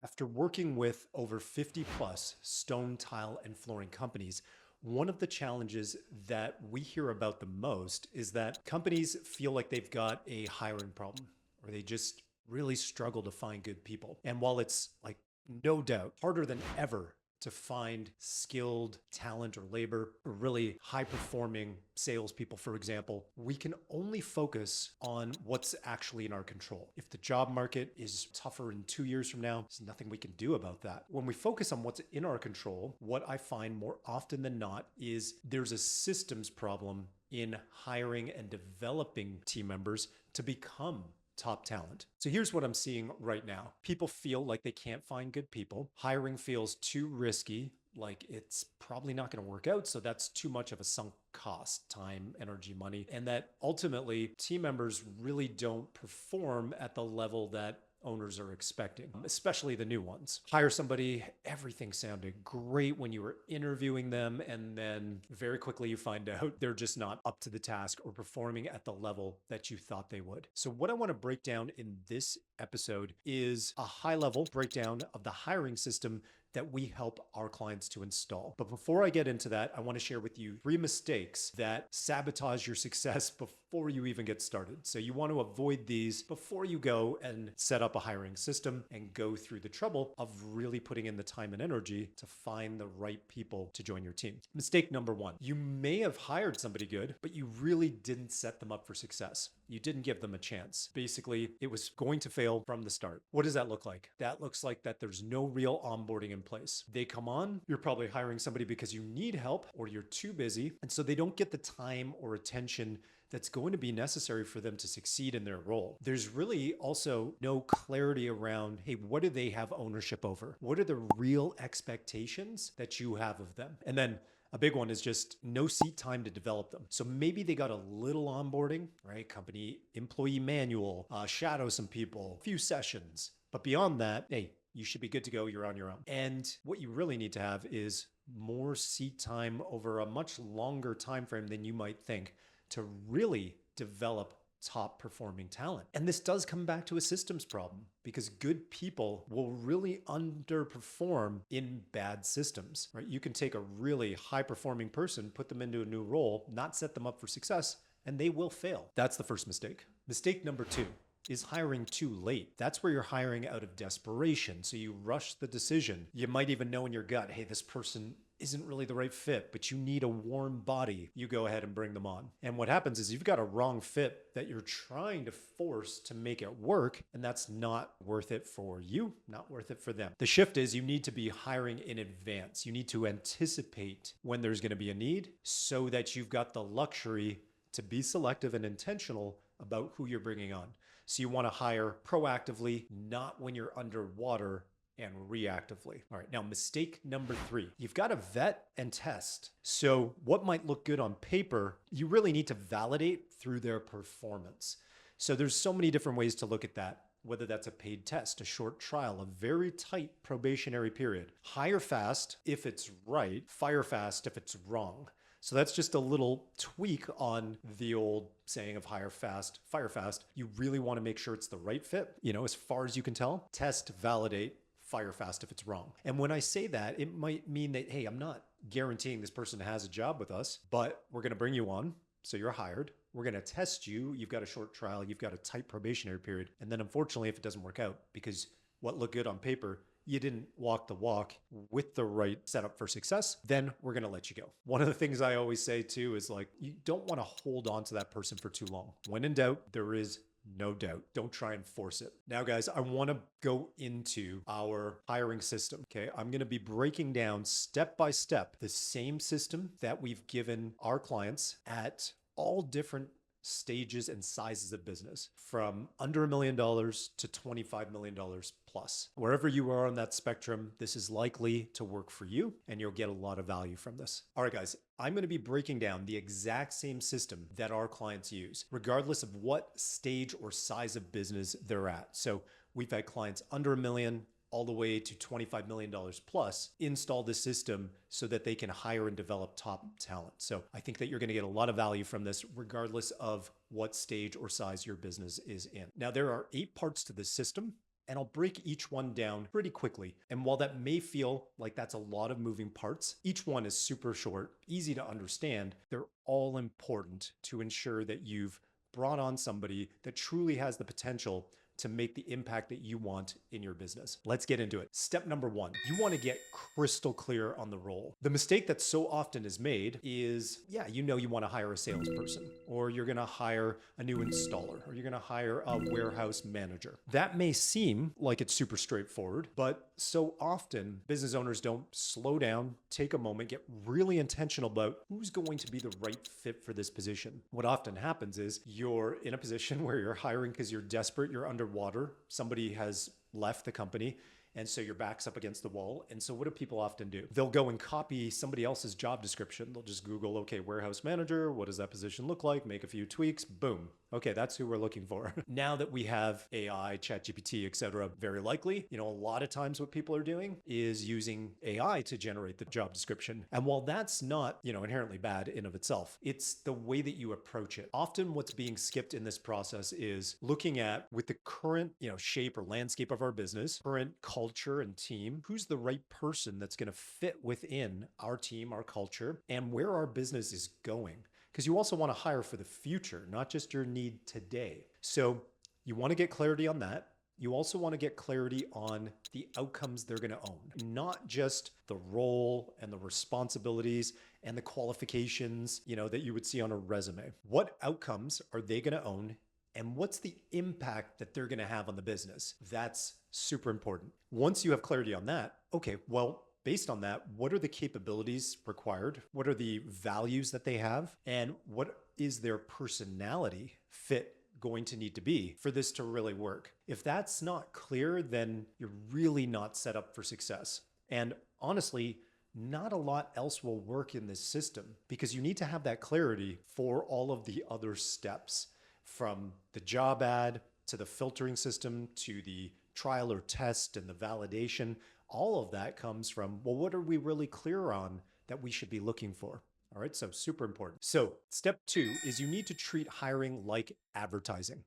After working with over 50 plus stone, tile, and flooring companies, one of the challenges that we hear about the most is that companies feel like they've got a hiring problem or they just really struggle to find good people. And while it's like no doubt harder than ever to find skilled talent or labor or really high performing salespeople, for example, we can only focus on what's actually in our control. If the job market is tougher in 2 years from now, there's nothing we can do about that. When we focus on what's in our control, what I find more often than not is there's a systems problem in hiring and developing team members to become top talent. So here's what I'm seeing right now. People feel like they can't find good people. Hiring feels too risky, like it's probably not going to work out. So that's too much of a sunk cost, time, energy, money. And that ultimately team members really don't perform at the level that owners are expecting, especially the new ones. Hire somebody, everything sounded great when you were interviewing them, and then very quickly you find out they're just not up to the task or performing at the level that you thought they would. So what I want to break down in this episode is a high level breakdown of the hiring system that we help our clients to install. But before I get into that, I want to share with you 3 mistakes that sabotage your success before you even get started. So you want to avoid these before you go and set up a hiring system and go through the trouble of really putting in the time and energy to find the right people to join your team. Mistake number 1, you may have hired somebody good, but you really didn't set them up for success. You didn't give them a chance. Basically, it was going to fail from the start. What does that look like? That looks like that there's no real onboarding in place. They come on, you're probably hiring somebody because you need help or you're too busy. And so they don't get the time or attention that's going to be necessary for them to succeed in their role. There's really also no clarity around, hey, what do they have ownership over? What are the real expectations that you have of them? And then a big one is just no seat time to develop them. So maybe they got a little onboarding, right? Company employee manual, shadow some people, a few sessions. But beyond that, hey, you should be good to go. You're on your own. And what you really need to have is more seat time over a much longer time frame than you might think to really develop top performing talent. And this does come back to a systems problem because good people will really underperform in bad systems, right? You can take a really high performing person, put them into a new role, not set them up for success, and they will fail. That's the first mistake. Mistake number 2 is hiring too late. That's where you're hiring out of desperation. So you rush the decision. You might even know in your gut, hey, this person isn't really the right fit, but you need a warm body. You go ahead and bring them on. And what happens is you've got a wrong fit that you're trying to force to make it work, and that's not worth it for you, not worth it for them. The shift is you need to be hiring in advance. You need to anticipate when there's going to be a need so that you've got the luxury to be selective and intentional about who you're bringing on. So you want to hire proactively, not when you're underwater and reactively. All right, now mistake number 3, you've got to vet and test. So what might look good on paper, you really need to validate through their performance. So there's so many different ways to look at that, whether that's a paid test, a short trial, a very tight probationary period. Hire fast if it's right, fire fast if it's wrong. So that's just a little tweak on the old saying of hire fast, fire fast. You really want to make sure it's the right fit, as far as you can tell. Test, validate, fire fast if it's wrong. And when I say that, it might mean that, hey, I'm not guaranteeing this person has a job with us, but we're going to bring you on. So you're hired. We're going to test you. You've got a short trial. You've got a tight probationary period. And then unfortunately, if it doesn't work out because what looked good on paper, you didn't walk the walk with the right setup for success, then we're going to let you go. One of the things I always say too is like, you don't want to hold on to that person for too long. When in doubt, there is no doubt. Don't try and force it. Now, guys, I want to go into our hiring system. Okay. I'm going to be breaking down step by step the same system that we've given our clients at all different stages and sizes of business, from under $1 million to $25 million plus. Wherever you are on that spectrum, this is likely to work for you and you'll get a lot of value from this. All right, guys, I'm going to be breaking down the exact same system that our clients use, regardless of what stage or size of business they're at. So we've had clients under $1 million, all the way to $25 million plus, install the system so that they can hire and develop top talent. So I think that you're going to get a lot of value from this, regardless of what stage or size your business is in. Now, there are 8 parts to this system. And I'll break each one down pretty quickly. And while that may feel like that's a lot of moving parts, each one is super short, easy to understand. They're all important to ensure that you've brought on somebody that truly has the potential to make the impact that you want in your business. Let's get into it. Step number one, you want to get crystal clear on the role. The mistake that so often is made is, you want to hire a salesperson, or you're going to hire a new installer, or you're going to hire a warehouse manager. That may seem like it's super straightforward, but so often business owners don't slow down, take a moment, get really intentional about who's going to be the right fit for this position. What often happens is you're in a position where you're hiring because you're desperate, you're underwater, somebody has left the company, and so your back's up against the wall. And so what do people often do? They'll go and copy somebody else's job description. They'll just Google, okay, warehouse manager, what does that position look like? Make a few tweaks, boom. Okay, that's who we're looking for. Now that we have AI, ChatGPT, etc., very likely, a lot of times what people are doing is using AI to generate the job description. And while that's not, inherently bad in of itself, it's the way that you approach it. Often what's being skipped in this process is looking at, with the current, shape or landscape of our business, current culture and team, who's the right person that's going to fit within our team, our culture, and where our business is going. Because you also want to hire for the future, not just your need today. So you want to get clarity on that. You also want to get clarity on the outcomes they're going to own, not just the role and the responsibilities and the qualifications, that you would see on a resume. What outcomes are they going to own? And what's the impact that they're going to have on the business? That's super important. Once you have clarity on that, okay, well, based on that, what are the capabilities required? What are the values that they have? And what is their personality fit going to need to be for this to really work? If that's not clear, then you're really not set up for success. And honestly, not a lot else will work in this system because you need to have that clarity for all of the other steps, from the job ad to the filtering system to the trial or test and the validation. All of that comes from, well, what are we really clear on that we should be looking for? All right, so super important. So step two is you need to treat hiring like advertising.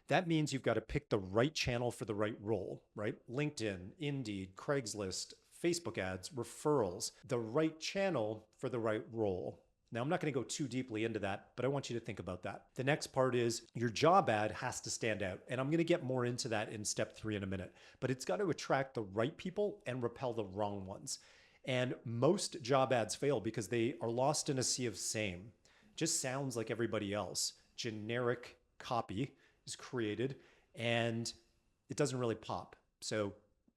That means you've got to pick the right channel for the right role, right? LinkedIn, Indeed, Craigslist, Facebook ads, referrals, the right channel for the right role. Now, I'm not going to go too deeply into that, but I want you to think about that. The next part is your job ad has to stand out. And I'm going to get more into that in step 3 in a minute, but it's got to attract the right people and repel the wrong ones. And most job ads fail because they are lost in a sea of same. Just sounds like everybody else. Generic copy is created and it doesn't really pop. So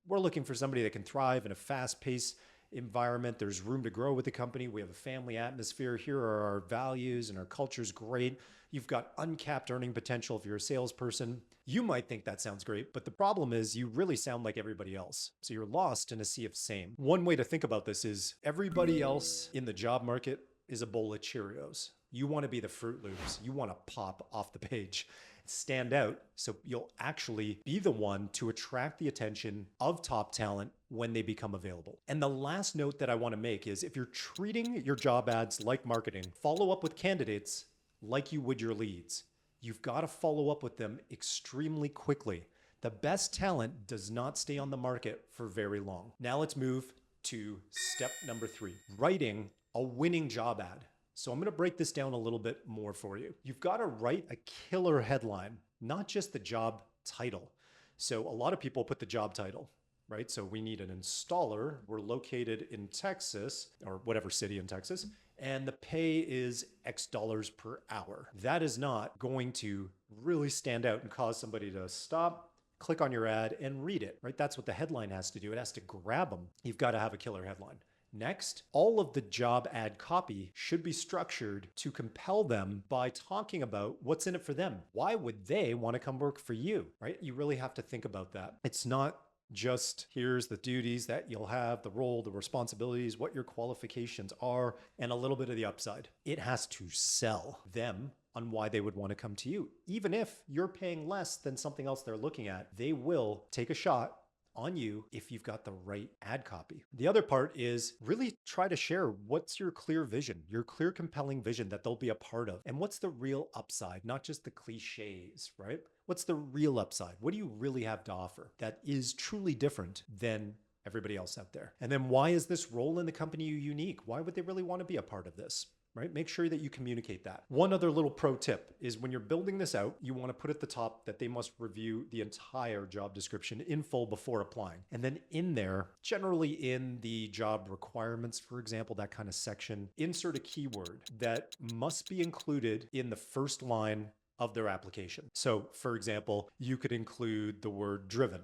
we're looking for somebody that can thrive in a fast-paced environment. There's room to grow with the company. We have a family atmosphere. Here are our values and our culture's great. You've got uncapped earning potential if you're a salesperson. You might think that sounds great, but the problem is you really sound like everybody else. So you're lost in a sea of same. One way to think about this is everybody else in the job market is a bowl of Cheerios. You want to be the Fruit Loops. You want to pop off the page, stand out, so you'll actually be the one to attract the attention of top talent when they become available. And the last note that I want to make is if you're treating your job ads like marketing, follow up with candidates like you would your leads. You've got to follow up with them extremely quickly. The best talent does not stay on the market for very long. Now let's move to step number 3, writing a winning job ad. So I'm going to break this down a little bit more for you. You've got to write a killer headline, not just the job title. So a lot of people put the job title, right? So we need an installer. We're located in Texas, or whatever city in Texas, and the pay is X dollars per hour. That is not going to really stand out and cause somebody to stop, click on your ad, and read it, right? That's what the headline has to do. It has to grab them. You've got to have a killer headline. Next, all of the job ad copy should be structured to compel them by talking about what's in it for them. Why would they want to come work for you, right? You really have to think about that. It's not just here's the duties that you'll have, the role, the responsibilities, what your qualifications are, and a little bit of the upside. It has to sell them on why they would want to come to you. Even if you're paying less than something else they're looking at, they will take a shot on you if you've got the right ad copy. The other part is really try to share what's your clear vision, your clear, compelling vision that they'll be a part of. And what's the real upside, not just the cliches, right? What's the real upside? What do you really have to offer that is truly different than everybody else out there? And then why is this role in the company unique? Why would they really want to be a part of this? Right? Make sure that you communicate that. One other little pro tip is when you're building this out, you want to put at the top that they must review the entire job description in full before applying. And then in there, generally in the job requirements, for example, that kind of section, insert a keyword that must be included in the first line of their application. So for example, you could include the word driven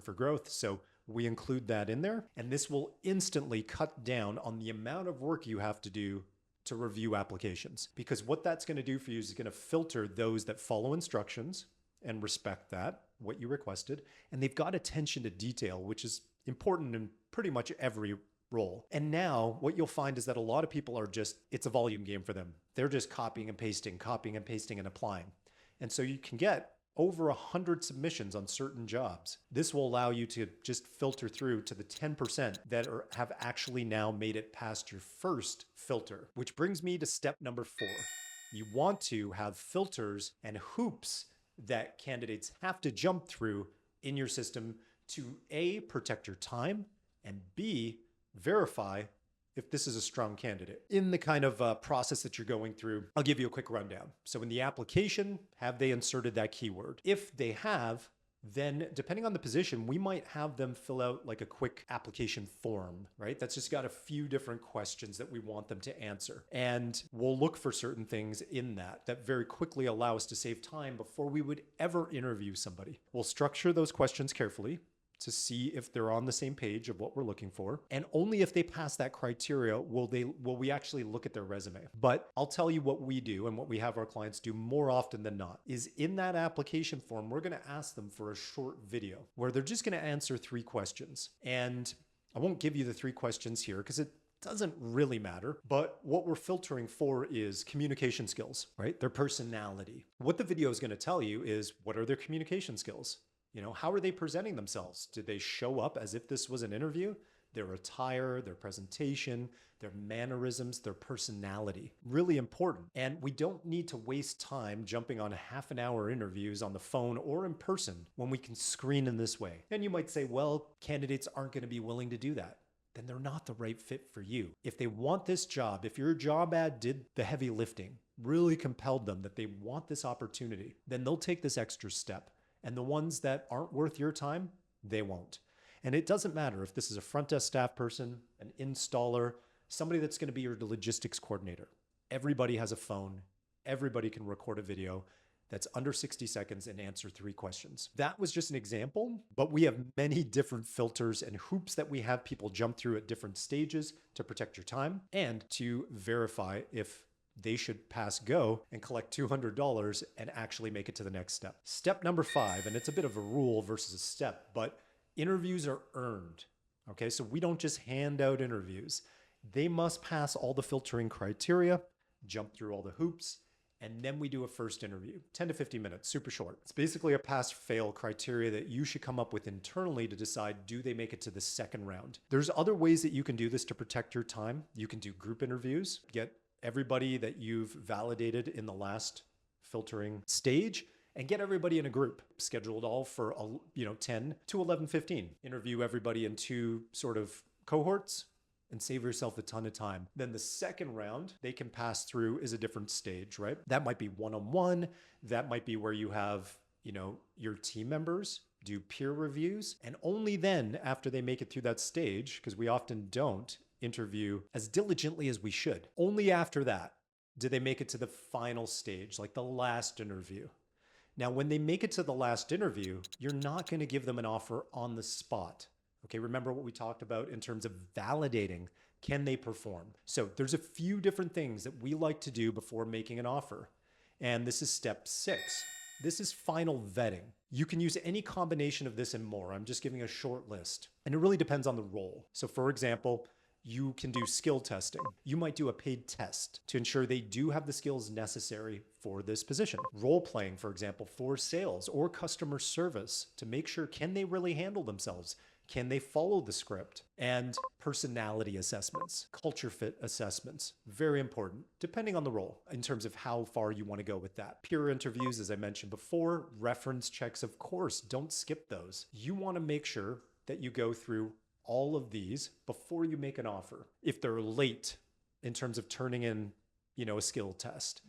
for growth. So we include that in there, and this will instantly cut down on the amount of work you have to do to review applications. Because what that's going to do for you is going to filter those that follow instructions and respect that, what you requested, and they've got attention to detail, which is important in pretty much every role. And now what you'll find is that a lot of people are just, it's a volume game for them. They're just copying and pasting and applying. And so you can get over 100 submissions on certain jobs. This will allow you to just filter through to the 10% that have actually now made it past your first filter, which brings me to step number 4. You want to have filters and hoops that candidates have to jump through in your system to A, protect your time, and B, verify if this is a strong candidate. In the kind of process that you're going through, I'll give you a quick rundown. So in the application, have they inserted that keyword? If they have, then depending on the position, we might have them fill out like a quick application form, right? That's just got a few different questions that we want them to answer. And we'll look for certain things in that very quickly allow us to save time before we would ever interview somebody. We'll structure those questions carefully to see if they're on the same page of what we're looking for. And only if they pass that criteria will we actually look at their resume. But I'll tell you what we do and what we have our clients do more often than not is in that application form, we're going to ask them for a short video where they're just going to answer 3 questions. And I won't give you the 3 questions here because it doesn't really matter, but what we're filtering for is communication skills, right? Their personality. What the video is going to tell you is what are their communication skills? You know, how are they presenting themselves? Did they show up as if this was an interview? Their attire, their presentation, their mannerisms, their personality. Really important. And we don't need to waste time jumping on half-an-hour interviews on the phone or in person when we can screen in this way. And you might say, well, candidates aren't going to be willing to do that. Then they're not the right fit for you. If they want this job, if your job ad did the heavy lifting, really compelled them that they want this opportunity, then they'll take this extra step. And the ones that aren't worth your time, they won't. And it doesn't matter if this is a front desk staff person, an installer, somebody that's going to be your logistics coordinator. Everybody has a phone. Everybody can record a video that's under 60 seconds and answer 3 questions. That was just an example, but we have many different filters and hoops that we have people jump through at different stages to protect your time and to verify if they should pass go and collect $200 and actually make it to the next step. Step number 5, and it's a bit of a rule versus a step, but interviews are earned. Okay, so we don't just hand out interviews. They must pass all the filtering criteria, jump through all the hoops, and then we do a first interview, 10 to 15 minutes, super short. It's basically a pass-fail criteria that you should come up with internally to decide, do they make it to the second round? There's other ways that you can do this to protect your time. You can do group interviews, get everybody that you've validated in the last filtering stage and get everybody in a group, scheduled all for 10 to 11, 15. Interview everybody in 2 sort of cohorts and save yourself a ton of time. Then the second round they can pass through is a different stage, right? That might be one-on-one. That might be where you have, your team members do peer reviews. And only then after they make it through that stage, because we often don't interview as diligently as we should. Only after that do they make it to the final stage, like the last interview. Now, when they make it to the last interview, you're not going to give them an offer on the spot. Okay, remember what we talked about in terms of validating, can they perform? So there's a few different things that we like to do before making an offer. And this is step 6. This is final vetting. You can use any combination of this and more. I'm just giving a short list. And it really depends on the role. So for example, You can do skill testing. You might do a paid test to ensure they do have the skills necessary for this position. Role playing, for example, for sales or customer service to make sure, can they really handle themselves? Can they follow the script? And personality assessments, culture fit assessments, very important, depending on the role in terms of how far you want to go with that. Peer interviews, as I mentioned before, reference checks, of course, don't skip those. You want to make sure that you go through all of these before you make an offer. If they're late in terms of turning in, a skill test,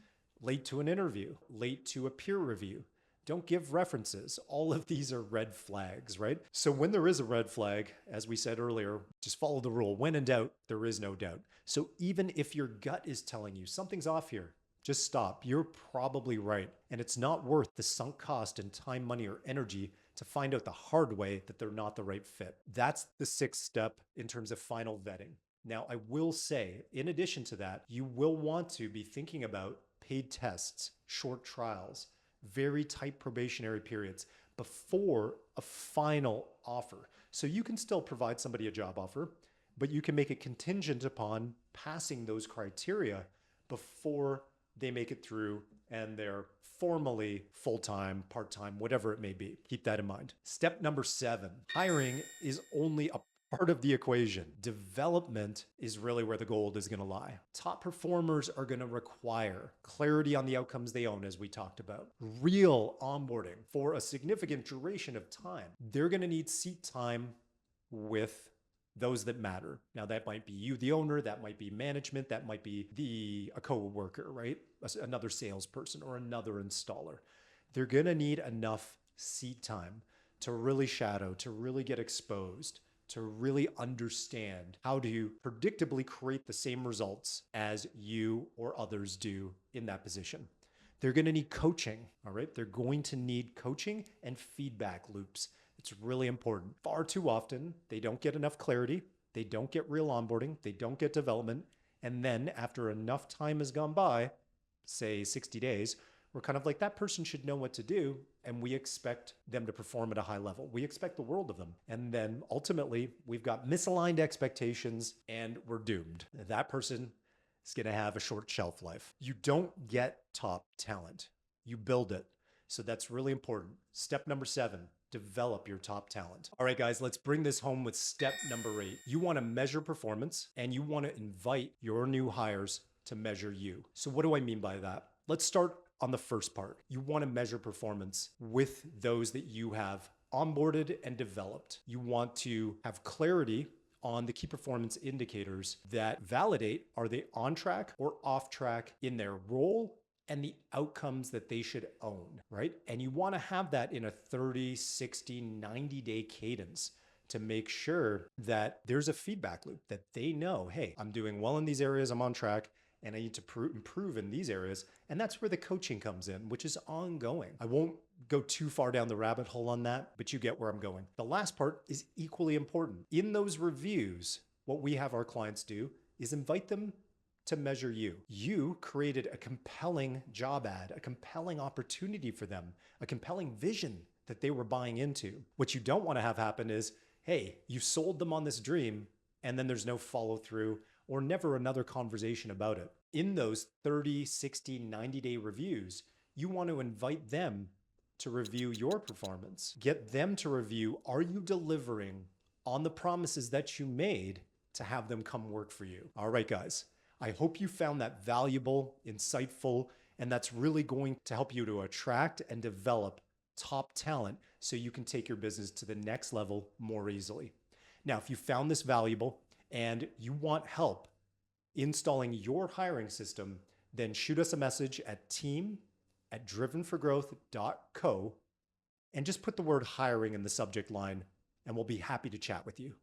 late to an interview, late to a peer review, don't give references. All of these are red flags, right? So when there is a red flag, as we said earlier, just follow the rule. When in doubt, there is no doubt. So even if your gut is telling you something's off here, just stop. You're probably right. And it's not worth the sunk cost in time, money, or energy to find out the hard way that they're not the right fit. That's the sixth step in terms of final vetting. Now, I will say, in addition to that, you will want to be thinking about paid tests, short trials, very tight probationary periods before a final offer. So you can still provide somebody a job offer, but you can make it contingent upon passing those criteria before they make it through and they're formally full-time, part-time, whatever it may be. Keep that in mind. Step number 7, hiring is only a part of the equation. Development is really where the gold is going to lie. Top performers are going to require clarity on the outcomes they own, as we talked about. Real onboarding for a significant duration of time. They're going to need seat time with those that matter. Now, that might be you, the owner, that might be management, that might be a co-worker, right? Another salesperson or another installer. They're going to need enough seat time to really shadow, to really get exposed, to really understand how to predictably create the same results as you or others do in that position. They're going to need coaching, all right? They're going to need coaching and feedback loops. It's really important. Far too often, they don't get enough clarity. They don't get real onboarding. They don't get development. And then after enough time has gone by, say 60 days, we're kind of like, that person should know what to do. And we expect them to perform at a high level. We expect the world of them. And then ultimately, we've got misaligned expectations and we're doomed. That person is going to have a short shelf life. You don't get top talent. You build it. So that's really important. Step number 7. Develop your top talent. All right, guys, let's bring this home with step number 8. You want to measure performance and you want to invite your new hires to measure you. So what do I mean by that? Let's start on the first part. You want to measure performance with those that you have onboarded and developed. You want to have clarity on the key performance indicators that validate, are they on track or off track in their role and the outcomes that they should own, right? And you want to have that in a 30, 60, 90-day cadence to make sure that there's a feedback loop, that they know, hey, I'm doing well in these areas, I'm on track, and I need to improve in these areas. And that's where the coaching comes in, which is ongoing. I won't go too far down the rabbit hole on that, but you get where I'm going. The last part is equally important. In those reviews, what we have our clients do is invite them to measure you. You created a compelling job ad, a compelling opportunity for them, a compelling vision that they were buying into. What you don't want to have happen is, hey, you sold them on this dream and then there's no follow through or never another conversation about it. In those 30, 60, 90-day reviews, you want to invite them to review your performance. Get them to review, are you delivering on the promises that you made to have them come work for you? All right, guys. I hope you found that valuable, insightful, and that's really going to help you to attract and develop top talent so you can take your business to the next level more easily. Now, if you found this valuable and you want help installing your hiring system, then shoot us a message at team@drivenforgrowth.co and just put the word hiring in the subject line, and we'll be happy to chat with you.